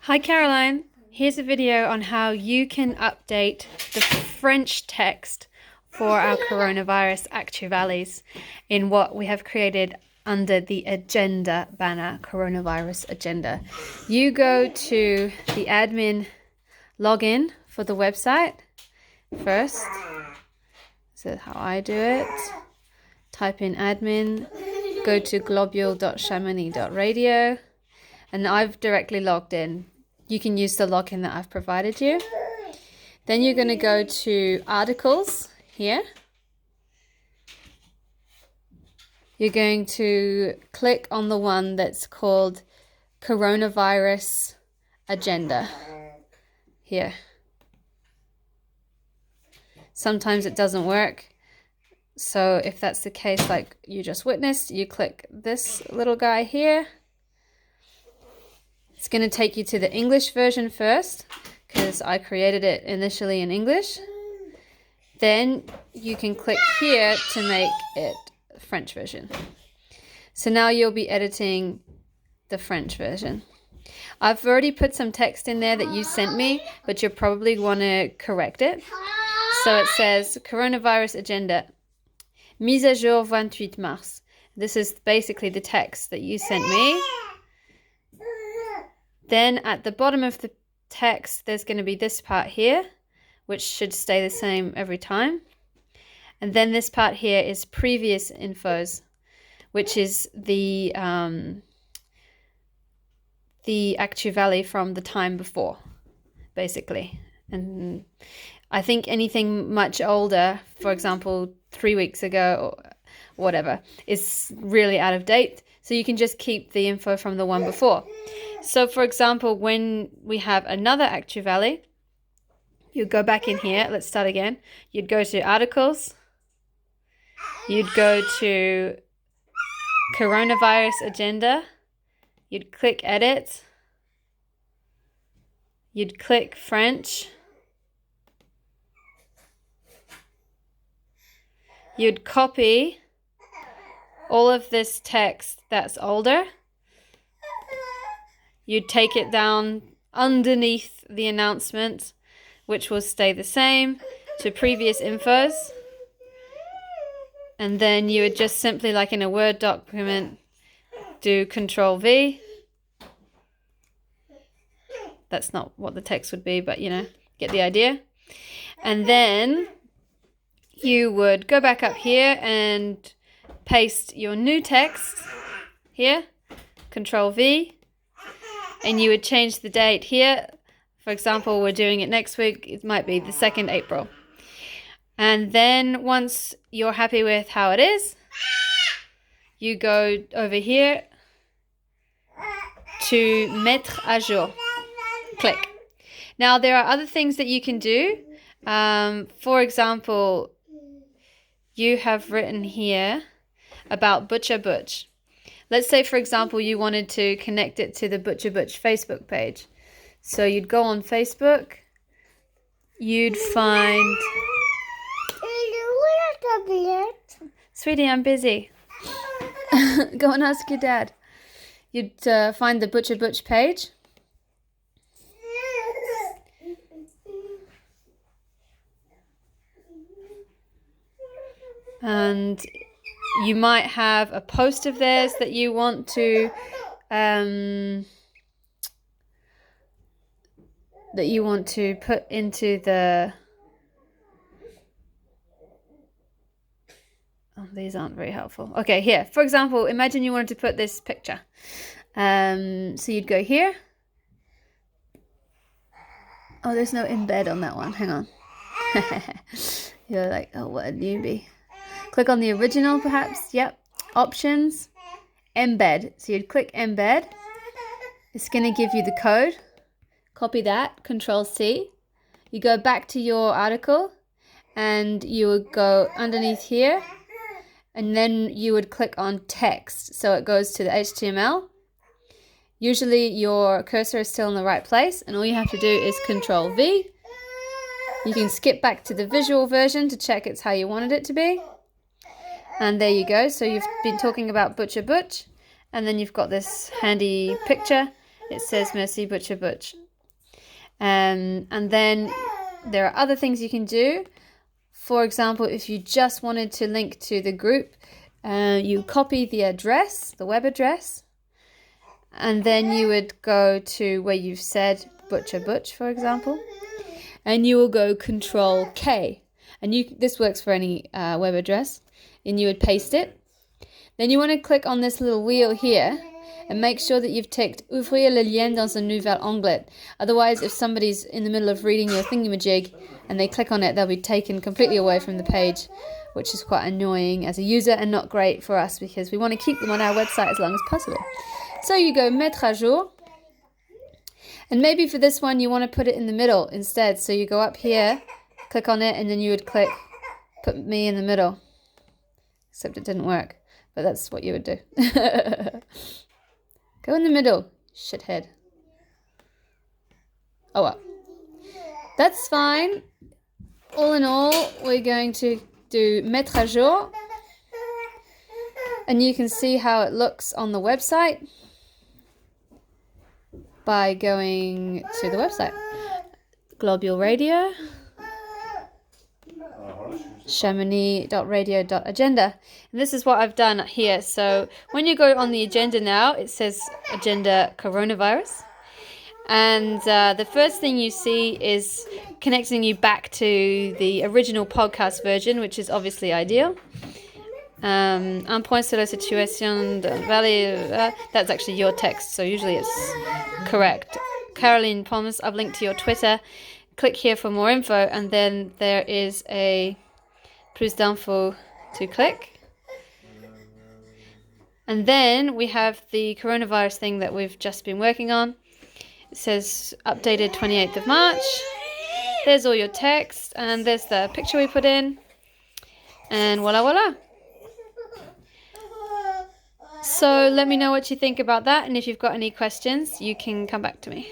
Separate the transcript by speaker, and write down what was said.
Speaker 1: Hi Caroline, here's a video on how you can update the French text for our coronavirus actualities in what we have created under the agenda banner, coronavirus agenda. You go to the admin login for the website first. This is how I do it. Type in admin, go to globule.chamonix.radio, and I've directly logged in. You can use the login that I've provided you. Then you're going to go to articles here. You're going to click on the one that's called coronavirus agenda here. Sometimes it doesn't work. So if that's the case, like you just witnessed, you click this little guy here. It's going to take you to the English version first, because I created it initially in English. Then you can click here to make it French version. So now you'll be editing the French version. I've already put some text in there that you sent me, but you'll probably want to correct it. So it says coronavirus agenda, mise à jour 28 mars. This is basically the text that you sent me. Then at the bottom of the text, there's going to be this part here, which should stay the same every time. And then this part here is previous infos, which is the actuality from the time before, basically. And I think anything much older, for example, 3 weeks ago or whatever, is really out of date. So you can just keep the info from the one before. So for example, when we have another actuality, you go back in here. Let's start again. You'd go to articles. You'd go to coronavirus agenda. You'd click edit. You'd click French. You'd copy all of this text that's older. You'd take it down underneath the announcement, which will stay the same, to previous infos. And then you would just simply, like in a Word document, do Control V. That's not what the text would be, but you know, get the idea. And then you would go back up here and paste your new text here, Control V. And you would change the date here. For example, we're doing it next week. It might be the 2nd April. And then once you're happy with how it is, you go over here to mettre à jour. Click. Now, there are other things that you can do. For example, you have written here about Butcher Butch. Let's say, for example, you wanted to connect it to the Butcher Butch Facebook page. So you'd go on Facebook, you'd find... Sweetie, I'm busy. Go and ask your dad. You'd find the Butcher Butch page. And you might have a post of theirs that you want to put into the... Oh, these aren't very helpful. Okay, here. For example, imagine you wanted to put this picture. So you'd go here. Oh, there's no embed on that one. Hang on. You're like, oh, what a newbie. Click on the original, perhaps. Yep. Options. Embed. So you'd click embed. It's going to give you the code. Copy that. Control C. You go back to your article and you would go underneath here. And then you would click on text. So it goes to the HTML. Usually your cursor is still in the right place. And all you have to do is Control V. You can skip back to the visual version to check it's how you wanted it to be. And there you go. So you've been talking about Butcher Butch, and then you've got this handy picture, it says Merci Butcher Butch. And then there are other things you can do. For example, if you just wanted to link to the group, you copy the address, the web address, and then you would go to where you've said Butcher Butch, for example, and you will go Control K. And this works for any web address, and you would paste it. Then you want to click on this little wheel here and make sure that you've ticked Ouvrir le lien dans un nouvel onglet. Otherwise, if somebody's in the middle of reading your thingamajig and they click on it, they'll be taken completely away from the page, which is quite annoying as a user and not great for us because we want to keep them on our website as long as possible. So you go Mettre à jour. And maybe for this one, you want to put it in the middle instead. So you go up here, click on it, and then you would click Put Me in the Middle. Except it didn't work, but that's what you would do. Go in the middle, shithead. Oh well. That's fine. All in all, we're going to do Mettre à jour. And you can see how it looks on the website by going to the website. Globule Radio. Chamonix.radio.agenda. And this is what I've done here. So when you go on the agenda now, it says agenda coronavirus. And the first thing you see is connecting you back to the original podcast version, which is obviously ideal. Un point sur la situation de Valley. That's actually your text, so usually it's correct. Caroline Poms, I've linked to your Twitter. Click here for more info, and then there is a plus d'info to click. And then we have the coronavirus thing that we've just been working on. It says updated 28th of March. There's all your text, and there's the picture we put in. And voila, voila. So let me know what you think about that, and if you've got any questions, you can come back to me.